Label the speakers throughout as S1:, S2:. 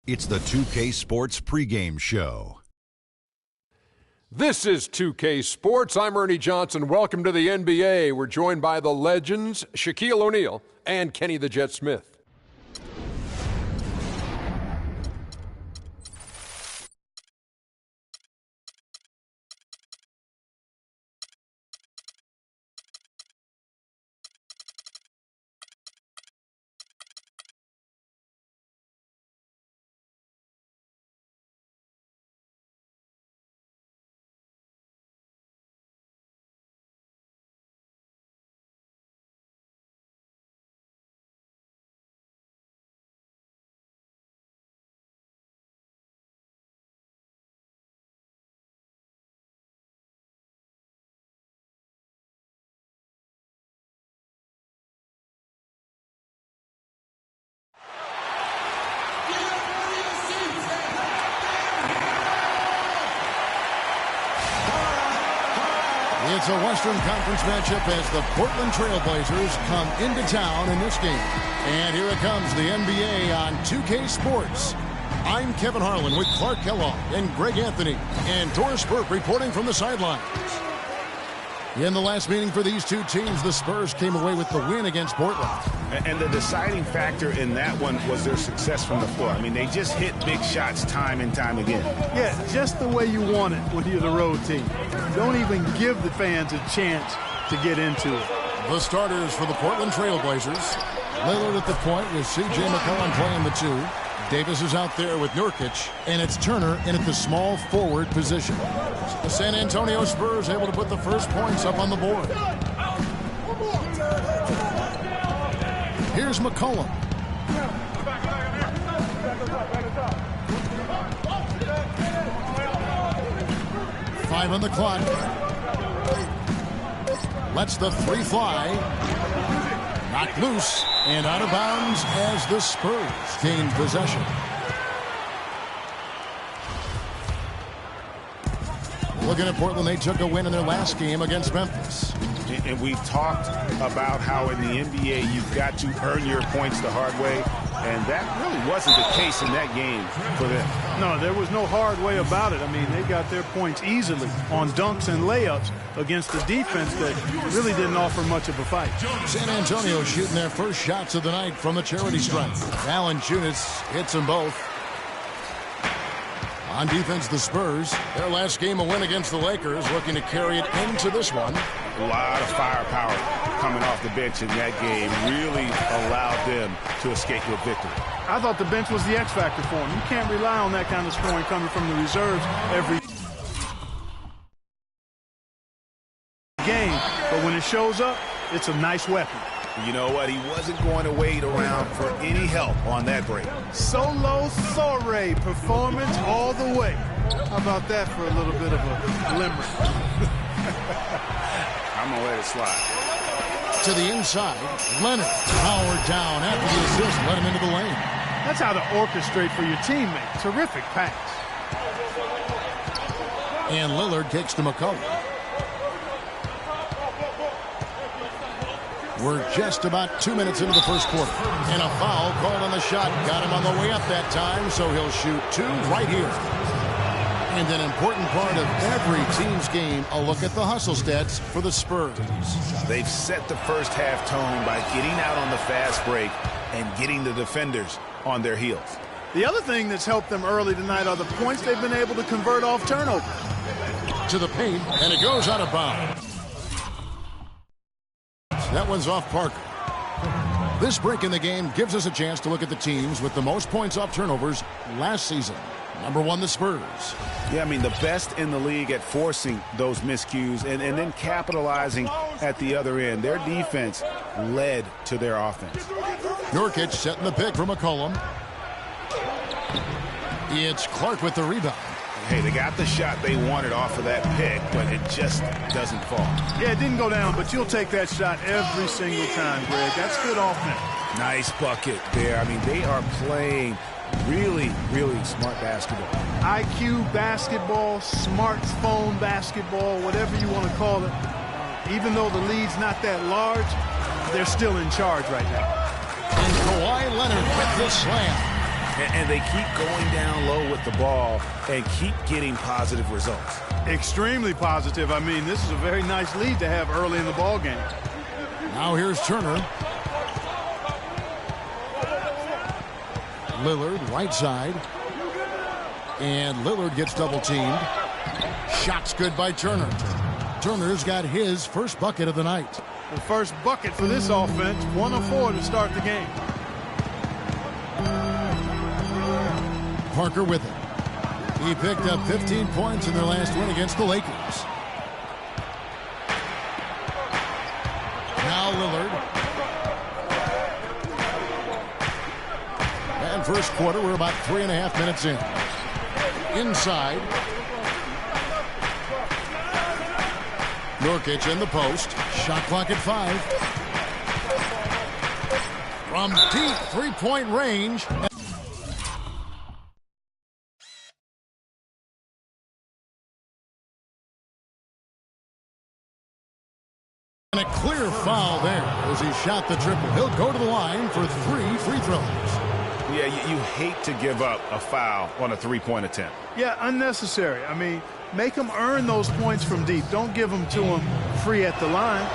S1: It's the 2K Sports pregame show.
S2: This is 2K Sports. I'm Ernie Johnson. Welcome to the NBA. We're joined by the legends, Shaquille O'Neal and Kenny the Jet Smith.
S3: It's a Western Conference matchup as the Portland Trail Blazers come into town in this game. And here it comes, the NBA on 2K Sports. I'm Kevin Harlan with Clark Kellogg and Greg Anthony and Doris Burke reporting from the sidelines. In the last meeting for these two teams, the Spurs came away with the win against Portland.
S4: And the deciding factor in that one was their success from the floor. I mean, they just hit big shots time and time again.
S5: Yeah, just the way you want it when you're the road team. Don't even give the fans a chance to get into it.
S3: The starters for the Portland Trail Blazers. Lillard at the point with C.J. McCollum playing the two. Davis is out there with Nurkic, and it's Turner in at the small forward position. The San Antonio Spurs able to put the first points up on the board. Here's McCollum. Five on the clock. Lets the three fly. Knocked loose and out of bounds as the Spurs gain possession. Looking at Portland, they took a win in their last game against Memphis.
S4: And we've talked about how in the NBA you've got to earn your points the hard way. And that really wasn't the case in that game for them.
S5: No, there was no hard way about it. I mean, they got their points easily on dunks and layups against the defense that really didn't offer much of a fight.
S3: San Antonio shooting their first shots of the night from the charity stripe. Valanciunas hits them both. On defense, the Spurs, their last game a win against the Lakers, looking to carry it into this one.
S4: A lot of firepower coming off the bench in that game really allowed them to escape with victory.
S5: I thought the bench was the X factor for them. You can't rely on that kind of scoring coming from the reserves every game. But when it shows up, it's a nice weapon.
S4: You know what? He wasn't going to wait around for any help on that break.
S5: Solo soiree performance all the way. How about that for a little bit of a limerick?
S4: I'm going to let it slide.
S3: To the inside, Leonard powered down after the assist, let him into the lane.
S5: That's how to orchestrate for your teammate. Terrific pass.
S3: And Lillard kicks to McCollum. We're just about 2 minutes into the first quarter. And a foul called on the shot. Got him on the way up that time, so he'll shoot two right here. And an important part of every team's game, a look at the hustle stats for the Spurs.
S4: They've set the first half tone by getting out on the fast break and getting the defenders on their heels.
S5: The other thing that's helped them early tonight are the points they've been able to convert off turnover.
S3: To the paint, and it goes out of bounds. That one's off Parker. This break in the game gives us a chance to look at the teams with the most points off turnovers last season. Number one, the Spurs.
S4: Yeah, I mean, the best in the league at forcing those miscues and then capitalizing at the other end. Their defense led to their offense.
S3: Nurkic setting the pick for McCollum. It's Clark with the rebound.
S4: Hey, they got the shot they wanted off of that pick, but it just doesn't fall.
S5: Yeah, it didn't go down, but you'll take that shot every single time, Greg. That's good offense.
S4: Nice bucket there. I mean, they are playing really, really smart basketball.
S5: IQ basketball, smartphone basketball, whatever you want to call it. Even though the lead's not that large, they're still in charge right now.
S3: And Kawhi Leonard with the slam.
S4: And they keep going down low with the ball and keep getting positive results.
S5: Extremely positive. I mean, this is a very nice lead to have early in the ball game.
S3: Now here's Turner. Lillard, right side. And Lillard gets double-teamed. Shot's good by Turner. Turner's got his first bucket of the night.
S5: The first bucket for this offense, 1 of 4 to start the game.
S3: Parker with it. He picked up 15 points in their last win against the Lakers. Now Lillard. And first quarter, we're about 3.5 minutes in. Inside. Nurkic in the post. Shot clock at 5. From deep three-point range. And a clear foul there as he shot the triple. He'll go to the line for 3 free throws.
S4: Yeah, you hate to give up a foul on a three-point attempt.
S5: Yeah, unnecessary. I mean, make them earn those points from deep. Don't give them to them free at the line.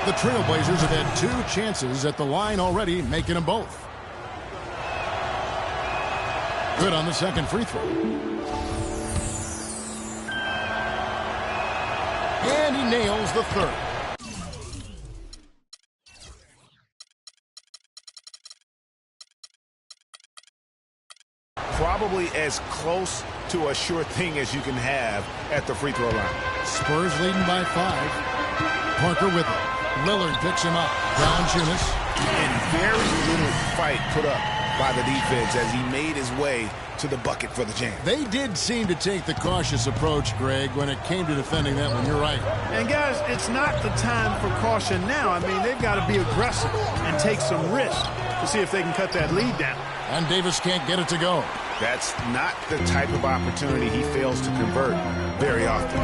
S3: The Trailblazers have had 2 chances at the line already, making them both. Good on the second free throw. And he nails the third.
S4: Probably as close to a sure thing as you can have at the free throw line.
S3: Spurs leading by 5. Parker with it. Lillard picks him up. Valanciunas.
S4: And very little fight put up by the defense as he made his way to the bucket for the jam.
S3: They did seem to take the cautious approach, Greg, when it came to defending that one. You're right.
S5: And, guys, it's not the time for caution now. I mean, they've got to be aggressive and take some risk to see if they can cut that lead down.
S3: And Davis can't get it to go.
S4: That's not the type of opportunity he fails to convert very often.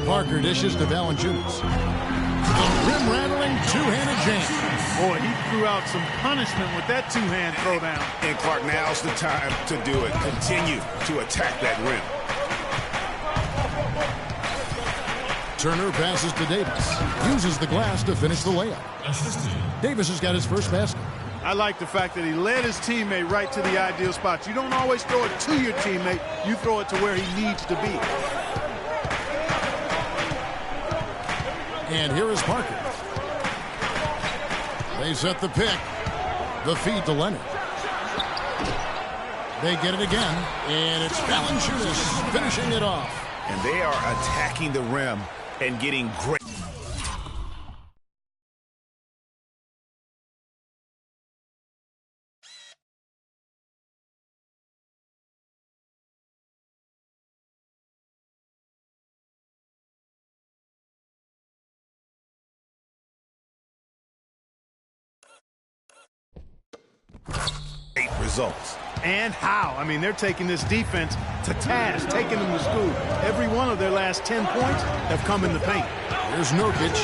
S3: Parker dishes to Valanciunas. The rim-rattling two-handed jam.
S5: Boy, he threw out some punishment with that two-hand throwdown.
S4: And Clark, now's the time to do it. Continue to attack that rim.
S3: Turner passes to Davis. Uses the glass to finish the layup. Davis has got his first basket.
S5: I like the fact that he led his teammate right to the ideal spot. You don't always throw it to your teammate. You throw it to where he needs to be.
S3: And here is Parker. They set the pick. The feed to Leonard. They get it again. And it's Valanciunas finishing it off.
S4: And they are attacking the rim and getting great. Great results.
S5: And how? I mean, they're taking this defense to task, taking them to school. Every one of their last 10 points have come in the paint.
S3: Here's Nurkic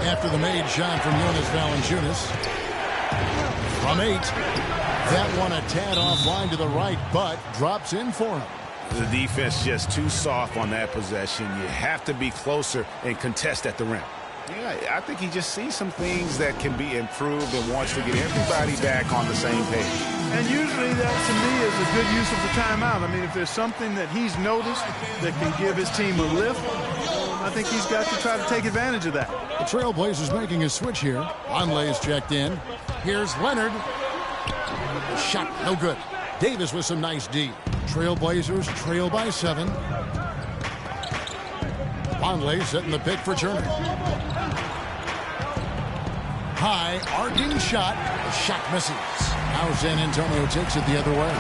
S3: after the made shot from Jonas Valanciunas. From 8. That one a tad offline to the right, but drops in for him.
S4: The defense just too soft on that possession. You have to be closer and contest at the rim. Yeah, I think he just sees some things that can be improved and wants to get everybody back on the same page.
S5: And usually that, to me, is a good use of the timeout. I mean, if there's something that he's noticed that can give his team a lift, I think he's got to try to take advantage of that.
S3: The Trailblazers making a switch here. Onley's checked in. Here's Leonard. The shot, no good. Davis with some nice D. Trailblazers trail by 7. Onley setting the pick for Turner. High, arcing shot. The shot misses. Now San Antonio takes it the other way.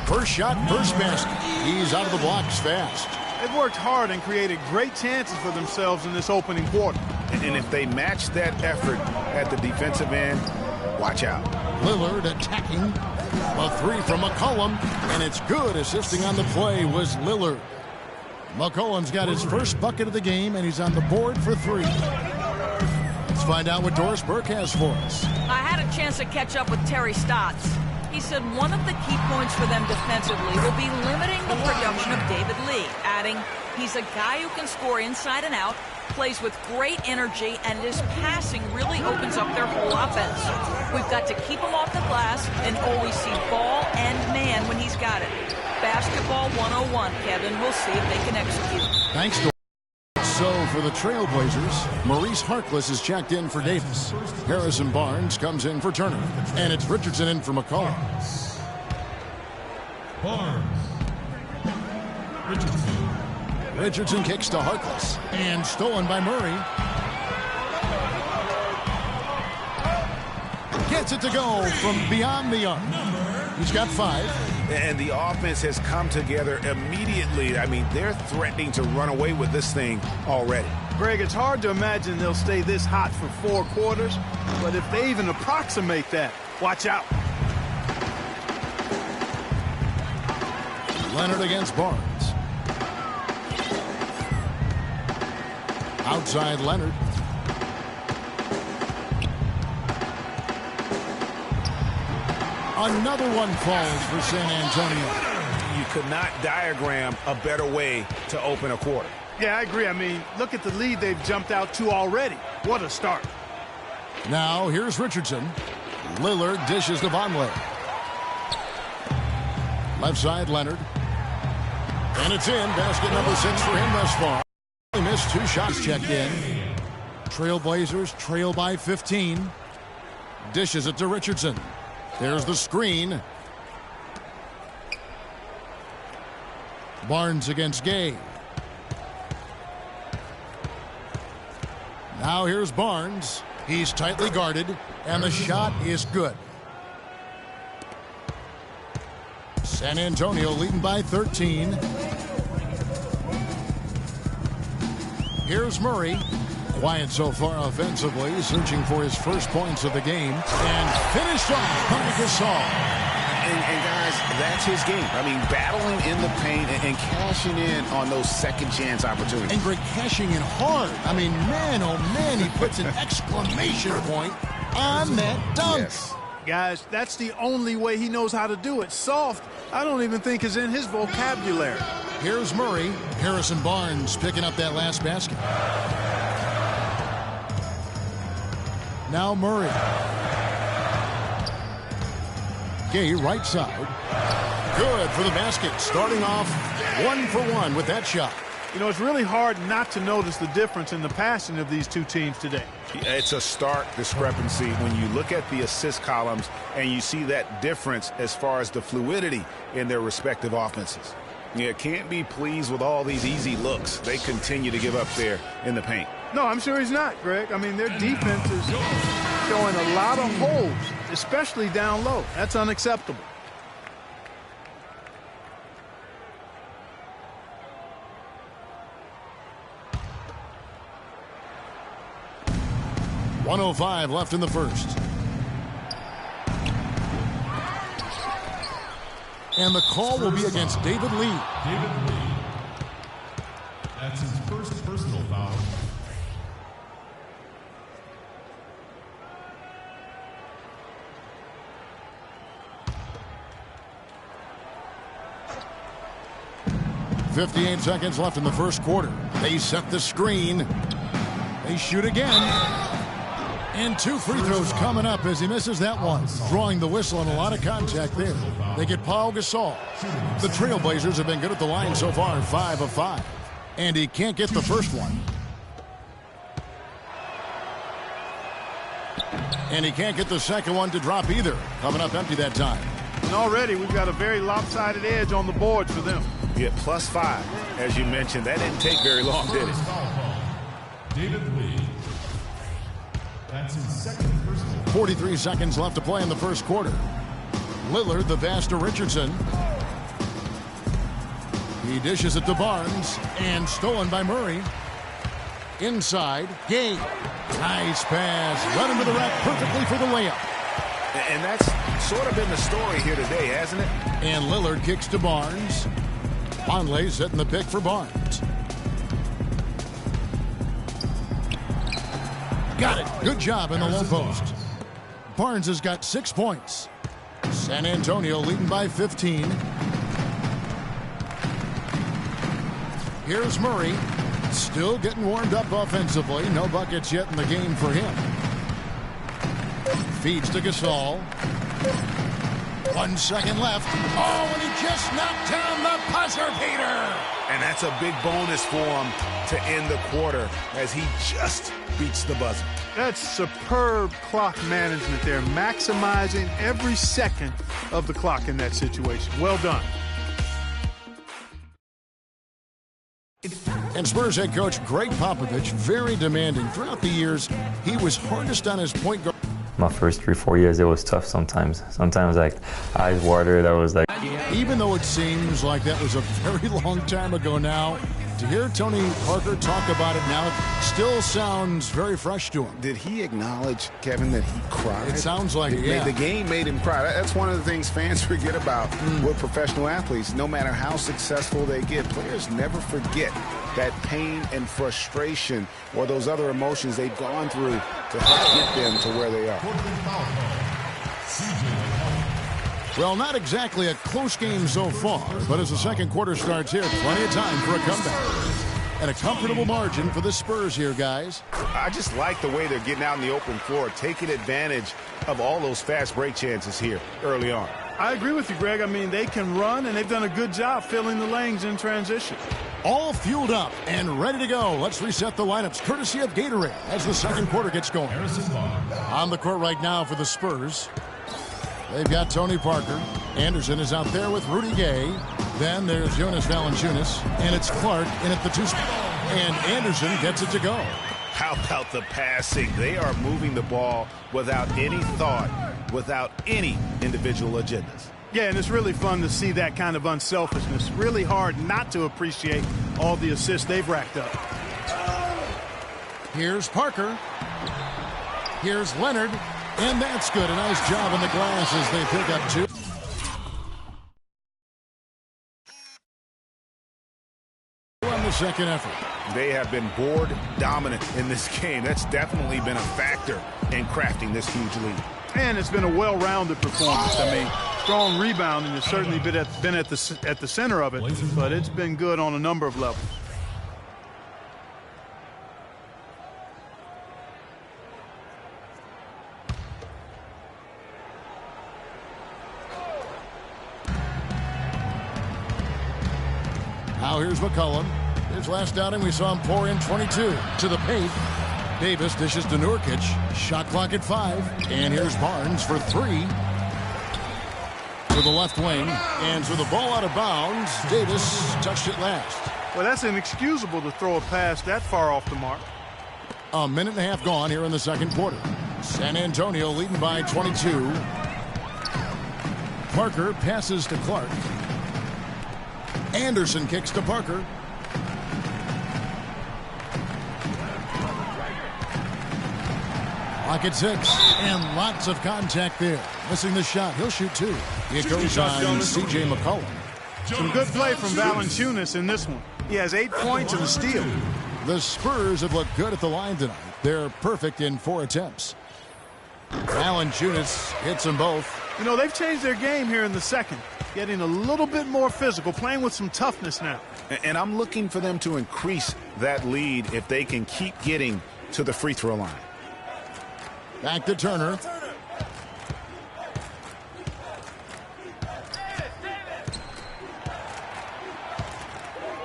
S3: First shot, first basket. He's out of the blocks fast.
S5: They've worked hard and created great chances for themselves in this opening quarter.
S4: And if they match that effort at the defensive end, watch out.
S3: Lillard attacking. A 3 from McCollum, and it's good. Assisting on the play was Lillard. McCollum's got his first bucket of the game, and he's on the board for 3. It's find out what Doris Burke has for us.
S6: I had a chance to catch up with Terry Stotts. He said one of the key points for them defensively will be limiting the production of David Lee, adding, he's a guy who can score inside and out, plays with great energy, and his passing really opens up their whole offense. We've got to keep him off the glass and always see ball and man when he's got it. Basketball 101, Kevin. We'll see if they can execute.
S3: Thanks, Doris. So for the Trailblazers, Maurice Harkless is checked in for Davis. Harrison Barnes comes in for Turner. And it's Richardson in for McCullough.
S7: Barnes. Richardson.
S3: Richardson kicks to Harkless. And stolen by Murray. Gets it to go from beyond the arc. He's got 5.
S4: And the offense has come together immediately. I mean, they're threatening to run away with this thing already.
S5: Greg, it's hard to imagine they'll stay this hot for 4 quarters, but if they even approximate that, watch out.
S3: Leonard against Barnes. Outside Leonard. Another one falls for San Antonio.
S4: You could not diagram a better way to open a quarter.
S5: Yeah, I agree. I mean, look at the lead they've jumped out to already. What a start.
S3: Now, here's Richardson. Lillard dishes to Vonleh. Left side, Leonard. And it's in. Basket number 6 for him thus far. He missed 2 shots checked in. Trailblazers trail by 15. Dishes it to Richardson. There's the screen. Barnes against Gay. Now here's Barnes. He's tightly guarded, and the shot is good. San Antonio leading by 13. Here's Murray. Quiet so far offensively, searching for his first points of the game. And finished off by Gasol.
S4: And guys, that's his game. I mean, battling in the paint and cashing in on those second chance opportunities.
S3: And Greg, cashing in hard. I mean, man, oh man, he puts an exclamation point on that dunk.
S4: Yes.
S5: Guys, that's the only way he knows how to do it. Soft, I don't even think is in his vocabulary.
S3: Here's Murray. Harrison Barnes picking up that last basket. Now Murray. Gay right side. Good for the basket. Starting off 1 for 1 with that shot.
S5: You know, it's really hard not to notice the difference in the passing of these two teams today.
S4: It's a stark discrepancy when you look at the assist columns and you see that difference as far as the fluidity in their respective offenses. You can't be pleased with all these easy looks they continue to give up there in the paint.
S5: No, I'm sure he's not, Greg. I mean, their defense is showing a lot of holes, especially down low. That's unacceptable.
S3: .105 left in the first. And the call will be against David Lee.
S7: David Lee. That's his first personal foul.
S3: .58 seconds left in the first quarter. They set the screen. They shoot again. And 2 free throws coming up as he misses that one. Drawing the whistle and a lot of contact there. They get Paul Gasol. The Trailblazers have been good at the line so far, 5 of 5. And he can't get the first one. And he can't get the second one to drop either. Coming up empty that time.
S5: And already we've got a very lopsided edge on the board for them.
S4: Yeah, +5. As you mentioned, that didn't take very long, did it?
S7: David Lee. That's his second personal.
S3: 43 seconds left to play in the first quarter. Lillard, the pass to Richardson. He dishes it to Barnes, and stolen by Murray. Inside, Gay. Nice pass. Run into the rack perfectly for the layup.
S4: And that's sort of been the story here today, hasn't it?
S3: And Lillard kicks to Barnes. Vonleh setting the pick for Barnes. Got it. Good job in the low post. Barnes has got 6 points. San Antonio leading by 15. Here's Murray. Still getting warmed up offensively. No buckets yet in the game for him. Feeds to Gasol. 1 second left. Oh, and he just knocked down the buzzer beater.
S4: And that's a big bonus for him to end the quarter as he just beats the buzzer.
S5: That's superb clock management there, maximizing every second of the clock in that situation. Well done.
S3: And Spurs head coach Greg Popovich, very demanding. Throughout the years, he was hardest on his point guard.
S8: My first 3-4 years, it was tough sometimes. Sometimes, like, eyes watered. I was like...
S3: Even though it seems like that was a very long time ago now, to hear Tony Parker talk about it now, it still sounds very fresh to him.
S4: Did he acknowledge, Kevin, that he cried?
S3: It sounds like it, yeah.
S4: The game made him cry. That's one of the things fans forget about with professional athletes. No matter how successful they get, players never forget that pain and frustration or those other emotions they've gone through to help get them to where they are.
S3: Well, not exactly a close game so far, but as the second quarter starts here, plenty of time for a comeback. And a comfortable margin for the Spurs here, guys.
S4: I just like the way they're getting out in the open floor, taking advantage of all those fast break chances here early on.
S5: I agree with you, Greg. I mean, they can run, and they've done a good job filling the lanes in transition.
S3: All fueled up and ready to go. Let's reset the lineups, courtesy of Gatorade, as the second quarter gets going. On the court right now for the Spurs, they've got Tony Parker. Anderson is out there with Rudy Gay. Then there's Jonas Valanciunas, and it's Clark in at the 2 spot. And Anderson gets it to go.
S4: How about the passing? They are moving the ball without any thought, without any individual agendas.
S5: Yeah, and it's really fun to see that kind of unselfishness. Really hard not to appreciate all the assists they've racked up.
S3: Here's Parker. Here's Leonard. And that's good. A nice job in the glass as they pick up 2. On the second effort.
S4: They have been board dominant in this game. That's definitely been a factor in crafting this huge lead.
S5: And it's been a well-rounded performance. I mean, strong rebounding has certainly been at the center of it, but it's been good on a number of levels.
S3: Now here's McCollum. His last outing, we saw him pour in 22 to the paint. Davis dishes to Nurkic. Shot clock at 5. And here's Barnes for 3. To the left wing. And so the ball out of bounds. Davis touched it last.
S5: Well, that's inexcusable to throw a pass that far off the mark.
S3: A minute and a half gone here in the second quarter. San Antonio leading by 22. Parker passes to Clark. Anderson kicks to Parker. Clock at 6. And lots of contact there. Missing the shot. He'll shoot 2. It goes on C.J. McCollum.
S5: Some good play from Valanciunas in this one. He has 8 points and a steal.
S3: The Spurs have looked good at the line tonight. They're perfect in 4 attempts. Valanciunas hits them both.
S5: You know, they've changed their game here in the second. Getting a little bit more physical, playing with some toughness now.
S4: And I'm looking for them to increase that lead if they can keep getting to the free throw line.
S3: Back to Turner.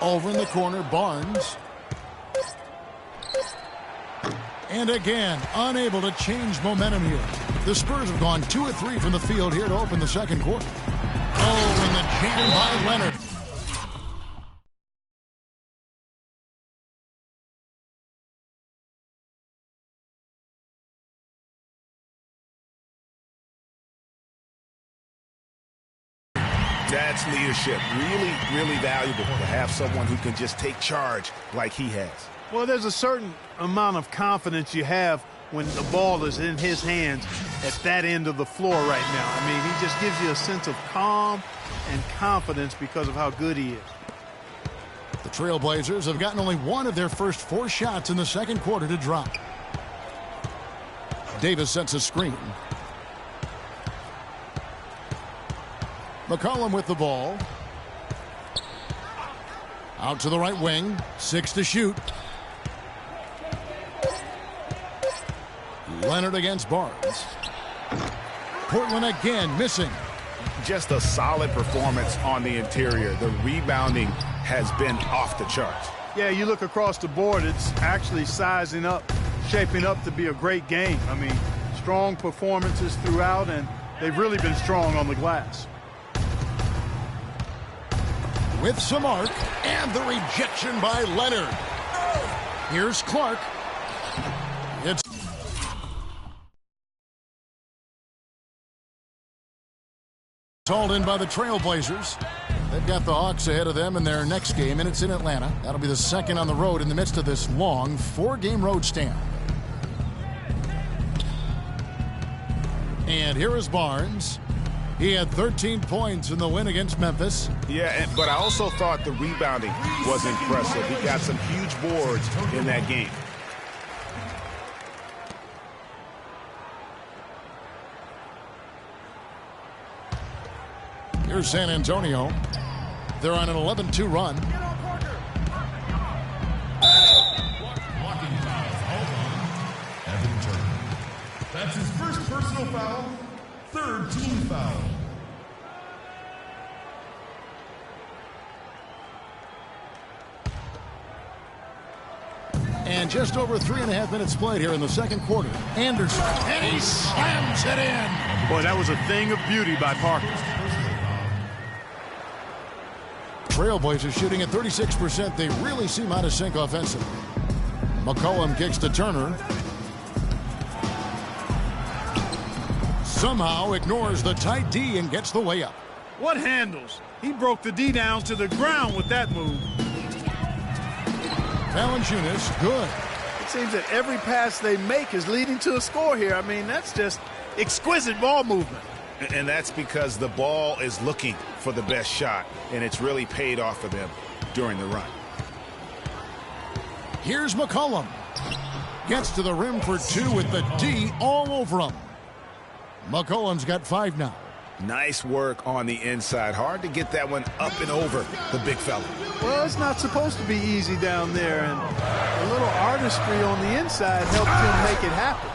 S3: Over in the corner, Barnes. And again, unable to change momentum here. The Spurs have gone 2 of 3 from the field here to open the second quarter. Oh, and the jam by Leonard.
S4: That's leadership. Really, really valuable to have someone who can just take charge like he has.
S5: Well, there's a certain amount of confidence you have when the ball is in his hands at that end of the floor right now. I mean, he just gives you a sense of calm and confidence because of how good he is.
S3: The Trailblazers have gotten only 1 of their first 4 shots in the second quarter to drop. Davis sets a screen. McCollum with the ball. Out to the right wing. 6 to shoot. Leonard against Barnes. Portland again missing.
S4: Just a solid performance on the interior. The rebounding has been off the charts.
S5: Yeah, you look across the board, it's actually sizing up, shaping up to be a great game. I mean, strong performances throughout, and they've really been strong on the glass.
S3: With some arc, and the rejection by Leonard. Here's Clark. It's hauled in by the Trailblazers. They've got the Hawks ahead of them in their next game, and it's in Atlanta. That'll be the second on the road in the midst of this long 4-game road stand. And here is Barnes. He had 13 points in the win against Memphis.
S4: Yeah, but I also thought the rebounding was impressive. He got some huge boards in that game.
S3: Here's San Antonio. They're on an 11-2 run.
S7: Blocking foul. Evan Turner. That's his first personal foul. 3rd team foul.
S3: And just over 3.5 minutes played here in the second quarter. Anderson, and he slams it in.
S5: Boy, that was a thing of beauty by Parker.
S3: Trailblazers shooting at 36%. They really seem out of sync offensively. McCollum kicks to Turner. Somehow ignores the tight D and gets the layup.
S5: What handles? He broke the D downs to the ground with that move.
S3: Valanciunas, good.
S5: It seems that every pass they make is leading to a score here. I mean, that's just exquisite ball movement.
S4: And that's because the ball is looking for the best shot, and it's really paid off for them during the run.
S3: Here's McCollum. Gets to the rim for 2 with the D all over him. McCollum's got 5 now.
S4: Nice work on the inside. Hard to get that one up and over the big fella.
S5: Well, it's not supposed to be easy down there, and a little artistry on the inside helped him make it happen.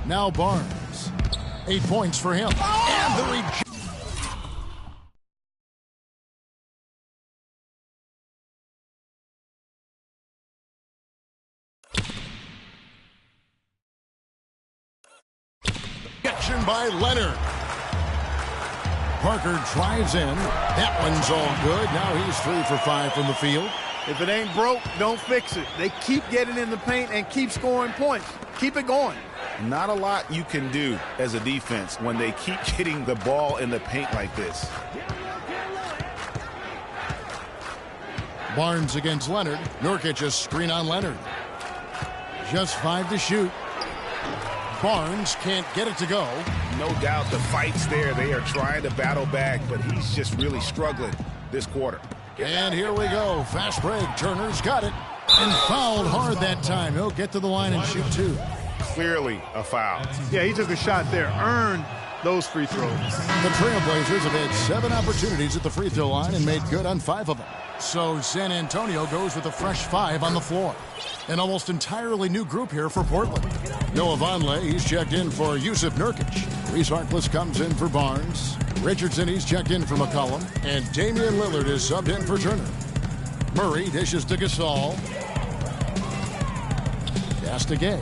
S3: Now Barnes. 8 points for him. And the rejection. By Leonard. Parker drives in. That one's all good. Now he's 3 for 5 from the field.
S5: If it ain't broke, don't fix it. They keep getting in the paint and keep scoring points. Keep it going.
S4: Not a lot you can do as a defense when they keep getting the ball in the paint like this.
S3: Barnes against Leonard. Nurkic a screen on Leonard. Just 5 to shoot. Barnes can't get it to go.
S4: No doubt the fight's there. They are trying to battle back, but he's just really struggling this quarter.
S3: And here we go. Fast break. Turner's got it. And fouled hard that time. He'll get to the line and shoot 2.
S4: Clearly a foul.
S5: Yeah, he took a shot there. Earned those free throws.
S3: The Trailblazers have had 7 opportunities at the free throw line and made good on 5 of them. So San Antonio goes with a fresh 5 on the floor. An almost entirely new group here for Portland. Noah Vonleh, he's checked in for Yusuf Nurkic. Reese Harkless comes in for Barnes. Richardson, he's checked in for McCollum. And Damian Lillard is subbed in for Turner. Murray dishes to Gasol. Pass to Gay.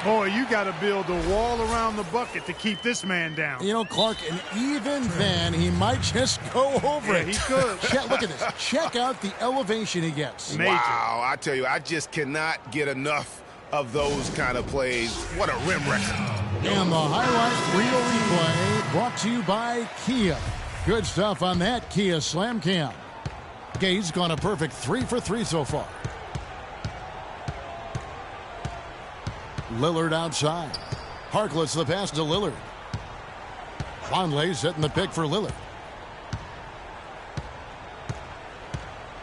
S5: Boy, you got to build a wall around the bucket to keep this man down.
S3: You know, Clark, and even then, he might just go over it.
S5: He could.
S3: Look at this. Check out the elevation he gets.
S5: Major.
S4: Wow, I tell you, I just cannot get enough of those kind of plays. What a rim record.
S3: And the highlight reel replay brought to you by Kia. Good stuff on that Kia Slam Cam. Gay's gone a perfect 3 for 3 so far. Lillard outside. Harkless the pass to Lillard. Vonleh setting the pick for Lillard.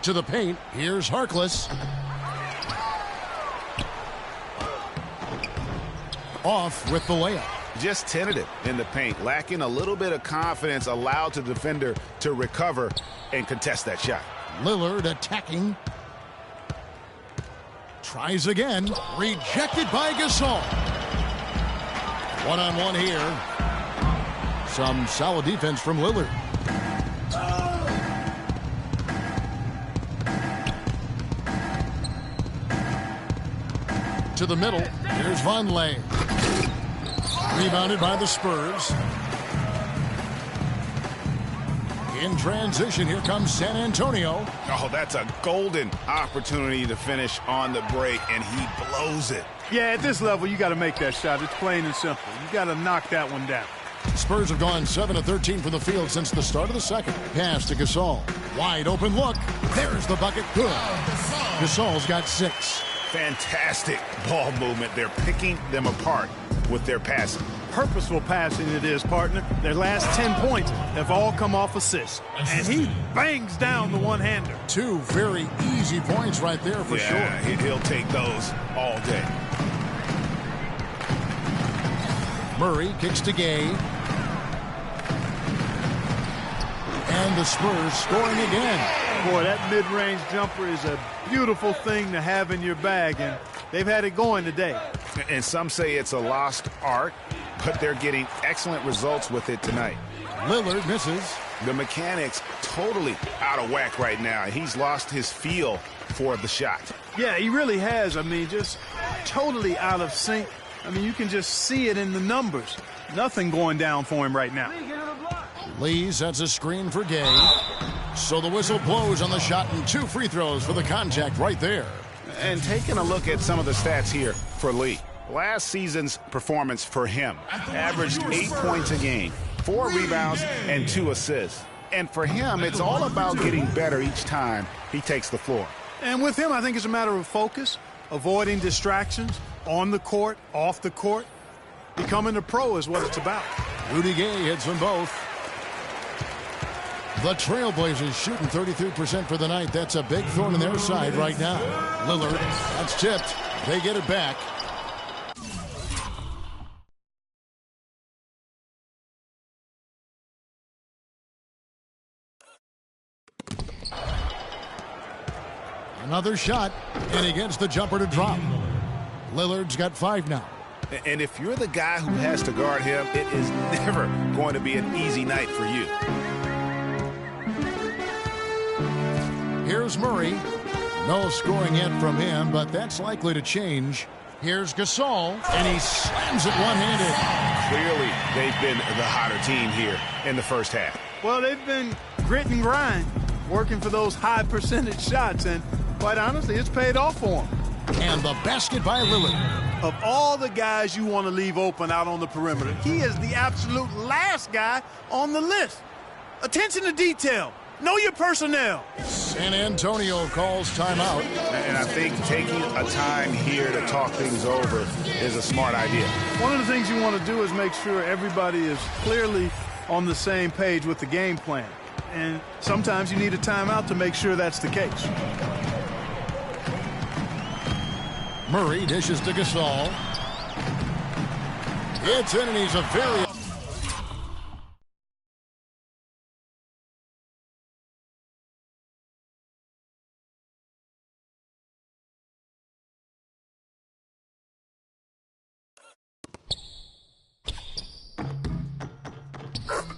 S3: to the paint. Here's Harkless. Off with the layup.
S4: Just tentative in the paint, lacking a little bit of confidence, allowed the defender to recover and contest that shot.
S3: Lillard attacking. Tries again. Rejected by Gasol. One-on-one here. Some solid defense from Lillard. To the middle. Here's Vonleh. Rebounded by the Spurs. In transition, here comes San Antonio.
S4: Oh, that's a golden opportunity to finish on the break, and he blows it.
S5: Yeah, at this level, you got to make that shot. It's plain and simple. You got to knock that one down.
S3: Spurs have gone 7 of 13 from the field since the start of the second. Pass to Gasol. Wide open look. There's the bucket. Good. Gasol's got 6.
S4: Fantastic ball movement. They're picking them apart with their passing.
S5: Purposeful passing it is, partner. Their last 10 points have all come off assists. And he bangs down the one-hander.
S3: 2 very easy points right there for sure.
S4: He'll take those all day.
S3: Murray kicks to Gay. And the Spurs scoring again.
S5: Boy, that mid-range jumper is a beautiful thing to have in your bag, and they've had it going today.
S4: And some say it's a lost art, but they're getting excellent results with it tonight.
S3: Lillard misses.
S4: The mechanics totally out of whack right now. He's lost his feel for the shot.
S5: Yeah, he really has. I mean, just totally out of sync. I mean, you can just see it in the numbers. Nothing going down for him right now.
S3: Lee sets a screen for Gay. So the whistle blows on the shot and 2 free throws for the contact right there.
S4: And taking a look at some of the stats here for Lee. Last season's performance for him averaged 8 points a game, 4 rebounds, and 2 assists. And for him, it's all about getting better each time he takes the floor.
S5: And with him, I think it's a matter of focus, avoiding distractions, on the court, off the court. Becoming a pro is what it's about.
S3: Rudy Gay hits them both. The Trailblazers shooting 33% for the night. That's a big thorn in their side right now. Lillard, that's tipped. They get it back. Another shot, and he gets the jumper to drop. Lillard's got 5 now.
S4: And if you're the guy who has to guard him, it is never going to be an easy night for you.
S3: Here's Murray. No scoring yet from him, but that's likely to change. Here's Gasol, and he slams it one-handed.
S4: Clearly, they've been the hotter team here in the first half.
S5: Well, they've been grit and grind, working for those high percentage shots, and quite honestly, it's paid off for them.
S3: And the basket by Lillard.
S5: Of all the guys you want to leave open out on the perimeter, he is the absolute last guy on the list. Attention to detail. Know your personnel.
S3: San Antonio calls timeout.
S4: And I think taking a time here to talk things over is a smart idea.
S5: One of the things you want to do is make sure everybody is clearly on the same page with the game plan. And sometimes you need a timeout to make sure that's the case.
S3: Murray dishes to Gasol. It's in, and he's a very...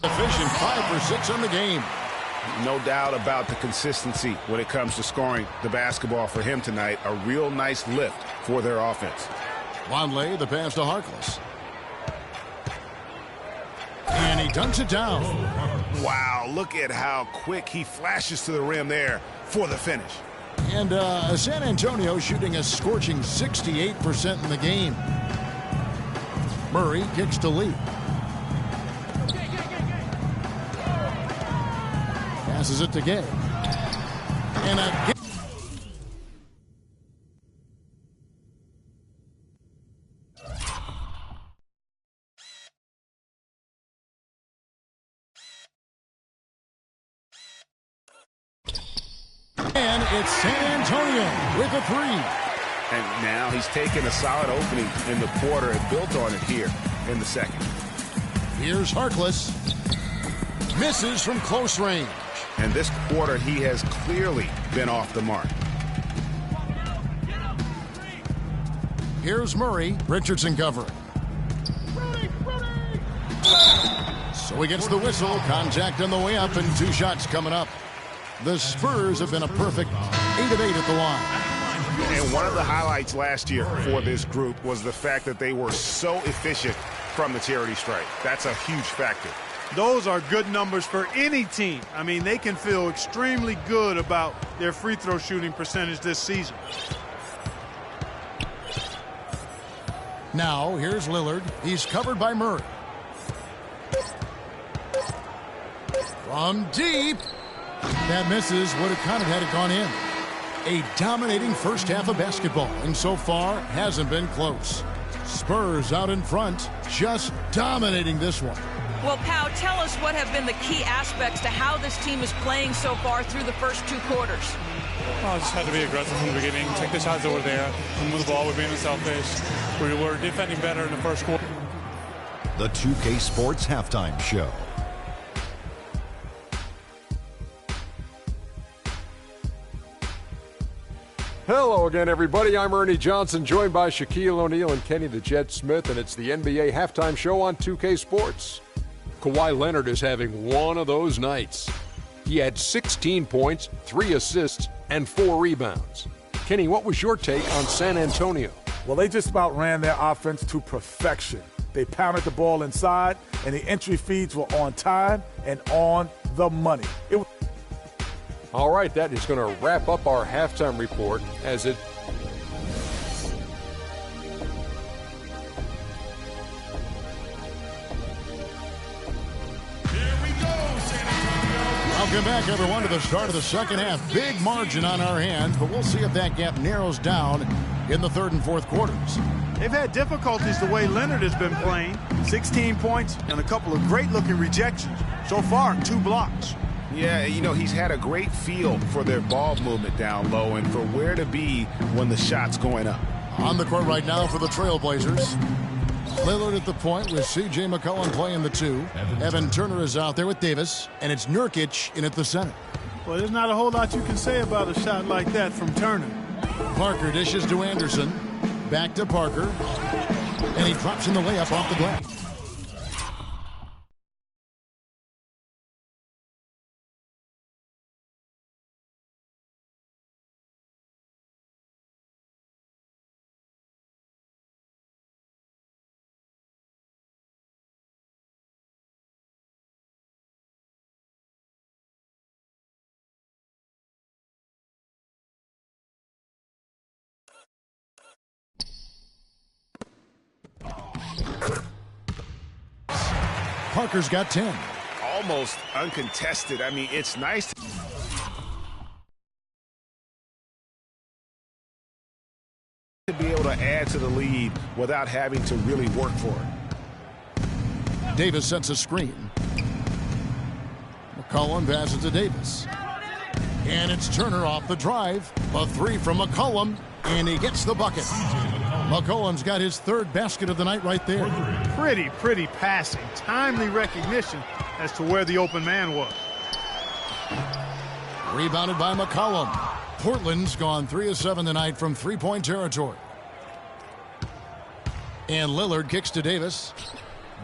S3: efficient 5 for 6 on the game.
S4: No doubt about the consistency when it comes to scoring the basketball for him tonight. A real nice lift for their offense.
S3: Vonleh, the pass to Harkless. And he dunks it down.
S4: Wow, look at how quick he flashes to the rim there for the finish.
S3: And San Antonio shooting a scorching 68% in the game. Murray kicks to Lee. Passes it to Gay. And a... and it's San Antonio with a three.
S4: And now he's taken a solid opening in the quarter and built on it here in the second.
S3: Here's Harkless. Misses from close range.
S4: And this quarter, he has clearly been off the mark.
S3: Here's Murray. Richardson covering. So he gets the whistle. Contact on the way up and 2 shots coming up. The Spurs have been a perfect 8 of 8 at the line.
S4: And one of the highlights last year for this group was the fact that they were so efficient from the charity stripe. That's a huge factor.
S5: Those are good numbers for any team. I mean, they can feel extremely good about their free throw shooting percentage this season.
S3: Now, here's Lillard. He's covered by Murray. From deep. That misses. Would have counted had it gone in. A dominating first half of basketball, and so far hasn't been close. Spurs out in front, just dominating this one.
S6: Well, Pau, tell us what have been the key aspects to how this team is playing so far through the first 2 quarters.
S9: Well, I just had to be aggressive from the beginning, take the shots that were there, and move the ball. We're being selfish. We were defending better in the first quarter.
S1: The 2K Sports Halftime Show.
S2: Hello again, everybody. I'm Ernie Johnson, joined by Shaquille O'Neal and Kenny the Jet Smith, and it's the NBA Halftime Show on 2K Sports. Kawhi Leonard is having one of those nights. He had 16 points, 3 assists, and 4 rebounds. Kenny, what was your take on San Antonio?
S10: Well, they just about ran their offense to perfection. They pounded the ball inside, and the entry feeds were on time and on the money.
S2: All right, that is going to wrap up our halftime report as it...
S3: Welcome back, everyone, to the start of the second half. Big margin on our hands, but we'll see if that gap narrows down in the third and fourth quarters.
S5: They've had difficulties the way Leonard has been playing. 16 points and a couple of great-looking rejections. So far, 2 blocks.
S4: Yeah, you know, he's had a great feel for their ball movement down low and for where to be when the shot's going up.
S3: On the court right now for the Trailblazers. Lillard at the point with C.J. McCollum playing the 2. Evan Turner is out there with Davis, and it's Nurkic in at the center.
S5: Well, there's not a whole lot you can say about a shot like that from Turner.
S3: Parker dishes to Anderson. Back to Parker. And he drops in the layup off the glass. Parker's got 10.
S4: Almost uncontested. I mean, it's nice to be able to add to the lead without having to really work for it.
S3: Davis sets a screen. McCollum passes to Davis. And it's Turner off the drive. A 3 from McCollum, and he gets the bucket. McCollum's got his 3rd basket of the night right there.
S5: Pretty passing. Timely recognition as to where the open man was.
S3: Rebounded by McCollum. Portland's gone 3 of 7 tonight from 3-point territory. And Lillard kicks to Davis.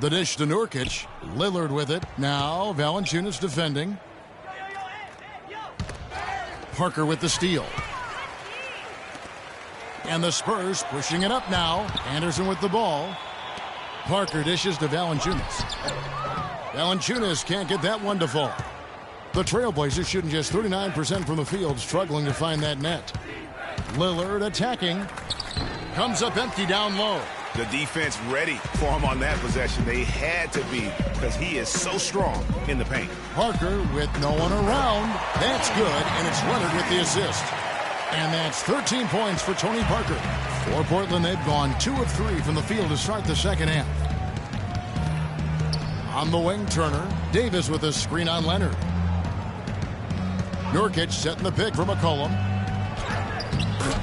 S3: The dish to Nurkic. Lillard with it. Now Valanciunas defending. Parker with the steal. And the Spurs pushing it up now. Anderson with the ball. Parker dishes to Valanciunas. Valanciunas can't get that one to fall. The Trailblazers shooting just 39% from the field, struggling to find that net. Lillard attacking. Comes up empty down low.
S4: The defense ready for him on that possession. They had to be because he is so strong in the paint.
S3: Parker with no one around. That's good, and it's Leonard with the assist. And that's 13 points for Tony Parker. For Portland, they've gone 2 of 3 from the field to start the second half. On the wing, Turner. Davis with a screen on Leonard. Nurkic setting the pick for McCollum.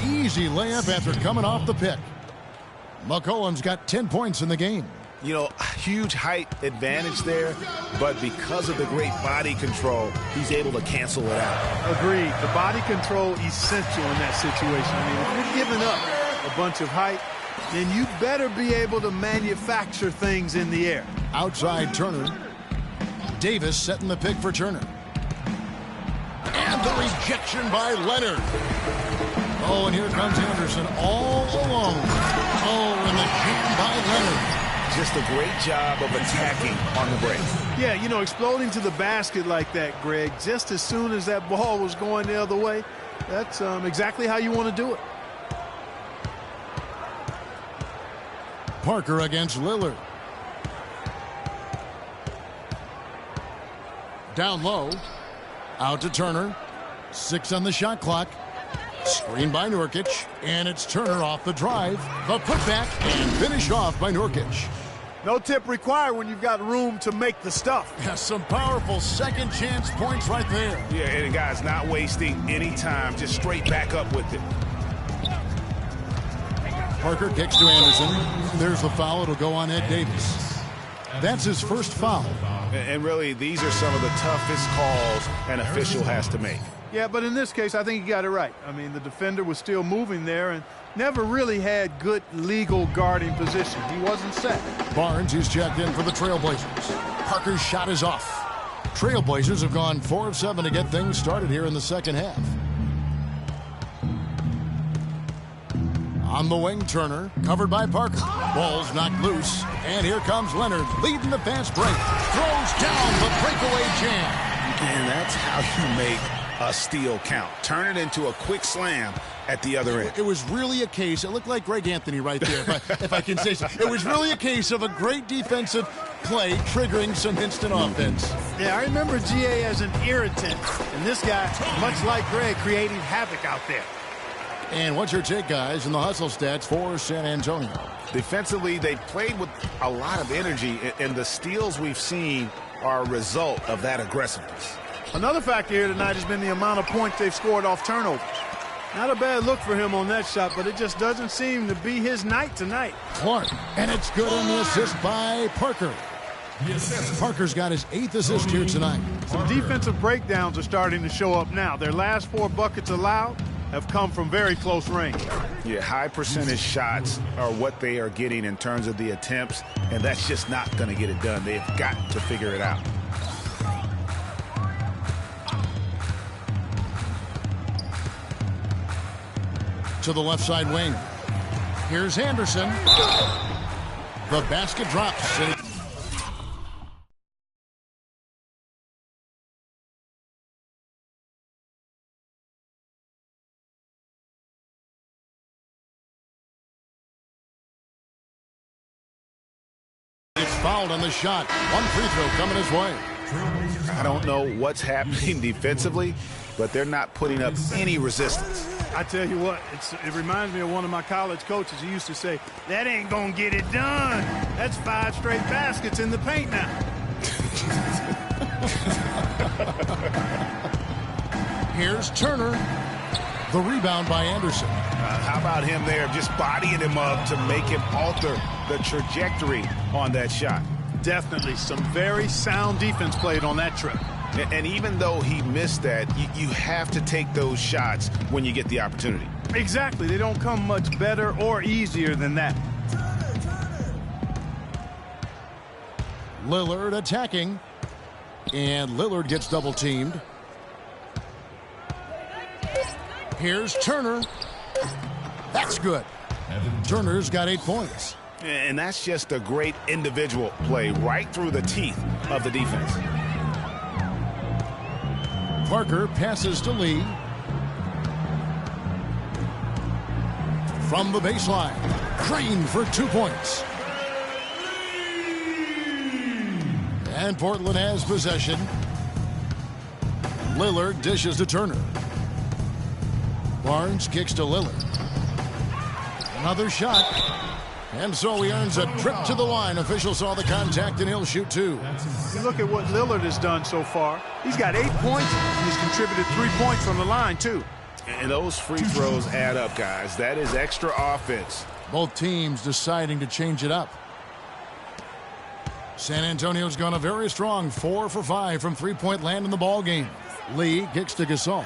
S3: easy layup after coming off the pick. McCollum's got 10 points in the game.
S4: You know, huge height advantage there, but because of the great body control, he's able to cancel it out.
S5: Agreed. The body control essential in that situation. I mean, if you're giving up a bunch of height, then you better be able to manufacture things in the air.
S3: Outside Turner. Davis setting the pick for Turner. And the rejection by Leonard. Oh, and here comes Anderson all alone. Oh, and the jam by Leonard.
S4: Just a great job of attacking on the break.
S5: Yeah, you know, exploding to the basket like that, Greg, just as soon as that ball was going the other way, that's exactly how you want to do it.
S3: Parker against Lillard. Down low. Out to Turner. 6 on the shot clock. Screen by Nurkic. And it's Turner off the drive. The putback and finish off by Nurkic.
S5: No tip required when you've got room to make the stuff.
S3: Yeah, some powerful second chance points right there.
S4: Yeah, and the guy's not wasting any time. Just straight back up with it.
S3: Parker kicks to Anderson. There's the foul. It'll go on Ed Davis. That's his first foul.
S4: And really, these are some of the toughest calls an official has to make.
S5: Yeah, but in this case, I think he got it right. I mean, the defender was still moving there and never really had good legal guarding position. He wasn't set.
S3: Barnes is checked in for the Trailblazers. Parker's shot is off. Trailblazers have gone 4 of 7 to get things started here in the second half. On the wing, Turner, covered by Parker. Ball's knocked loose, and here comes Leonard, leading the fast break. Throws down the breakaway jam.
S4: And that's how you make a steal count. Turn it into a quick slam at the other end.
S3: It was really a case, it looked like Greg Anthony right there, if I can say so. It was really a case of a great defensive play triggering some instant offense.
S5: Yeah, I remember GA as an irritant, and this guy, much like Greg, creating havoc out there.
S3: And what's your take, guys, in the hustle stats for San Antonio?
S4: Defensively, they played with a lot of energy, and the steals we've seen are a result of that aggressiveness.
S5: Another factor here tonight has been the amount of points they've scored off turnovers. Not a bad look for him on that shot, but it just doesn't seem to be his night tonight.
S3: Clark, and it's good on the assist by Parker. Parker's got his 8th assist here tonight.
S5: Some defensive breakdowns are starting to show up now. Their last 4 buckets allowed have come from very close range.
S4: Yeah, high percentage shots are what they are getting in terms of the attempts, and that's just not going to get it done. They've got to figure it out.
S3: To the left side wing. Here's Anderson. The basket drops. It's fouled on the shot. One free throw coming his way.
S4: I don't know what's happening defensively, but they're not putting up any resistance.
S5: I tell you what, it reminds me of one of my college coaches. He used to say, that ain't gonna get it done. That's 5 straight baskets in the paint now.
S3: Here's Turner. The rebound by Anderson.
S4: How about him there, just bodying him up to make him alter the trajectory on that shot?
S5: Definitely some very sound defense played on that trip.
S4: And even though he missed that, you have to take those shots when you get the opportunity.
S5: Exactly. They don't come much better or easier than that.
S3: Lillard attacking. And Lillard gets double teamed. Here's Turner. That's good. Turner's got 8 points.
S4: And that's just a great individual play right through the teeth of the defense.
S3: Parker passes to Lee. From the baseline. Green for 2 points. And Portland has possession. Lillard dishes to Turner. Barnes kicks to Lillard. Another shot. And so he earns a trip to the line. Official saw the contact, and he'll shoot 2.
S5: You look at what Lillard has done so far. He's got 8 points, and he's contributed 3 points from the line, too.
S4: And those free throws add up, guys. That is extra offense.
S3: Both teams deciding to change it up. San Antonio's gone a very strong 4 for 5 from three-point land in the ball game. Lee kicks to Gasol.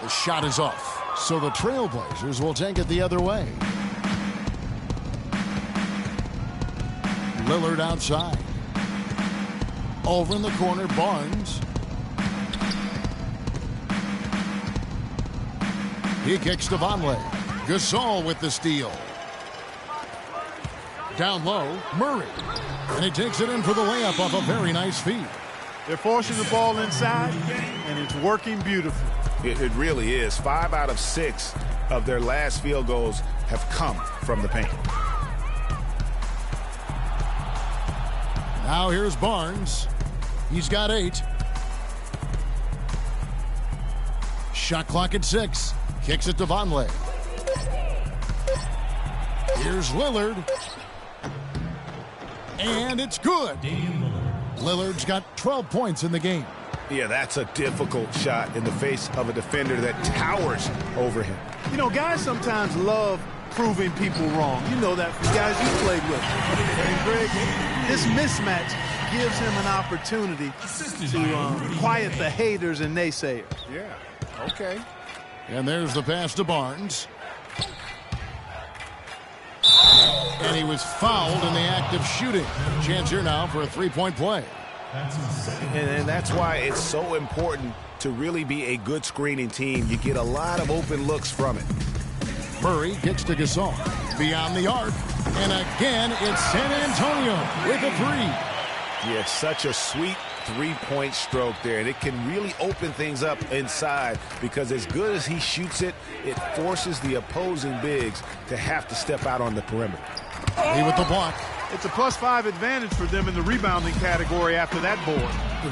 S3: The shot is off, so the Trailblazers will take it the other way. Lillard outside. Over in the corner, Barnes. He kicks to Vonleh. Gasol with the steal. Down low, Murray. And he takes it in for the layup off a very nice feed.
S5: They're forcing the ball inside, and it's working beautifully.
S4: It really is. 5 out of 6 of their last field goals have come from the paint.
S3: Now here's Barnes. He's got 8. Shot clock at 6. Kicks it to Vonleh. Here's Lillard. And it's good. Lillard's got 12 points in the game.
S4: Yeah, that's a difficult shot in the face of a defender that towers over him.
S5: You know, guys sometimes love proving people wrong. You know that from guys you played with. And Greg, this mismatch gives him an opportunity to quiet the haters and naysayers.
S4: Yeah, okay.
S3: And there's the pass to Barnes. And he was fouled in the act of shooting. Chance here now for a three-point play.
S4: And that's why it's so important to really be a good screening team. You get a lot of open looks from it.
S3: Murray kicks to Gasol. Beyond the arc. And again, it's San Antonio with a 3.
S4: Yeah, such a sweet three-point stroke there. And it can really open things up inside because as good as he shoots it, it forces the opposing bigs to have to step out on the perimeter.
S3: He with the block.
S5: It's a +5 advantage for them in the rebounding category after that board.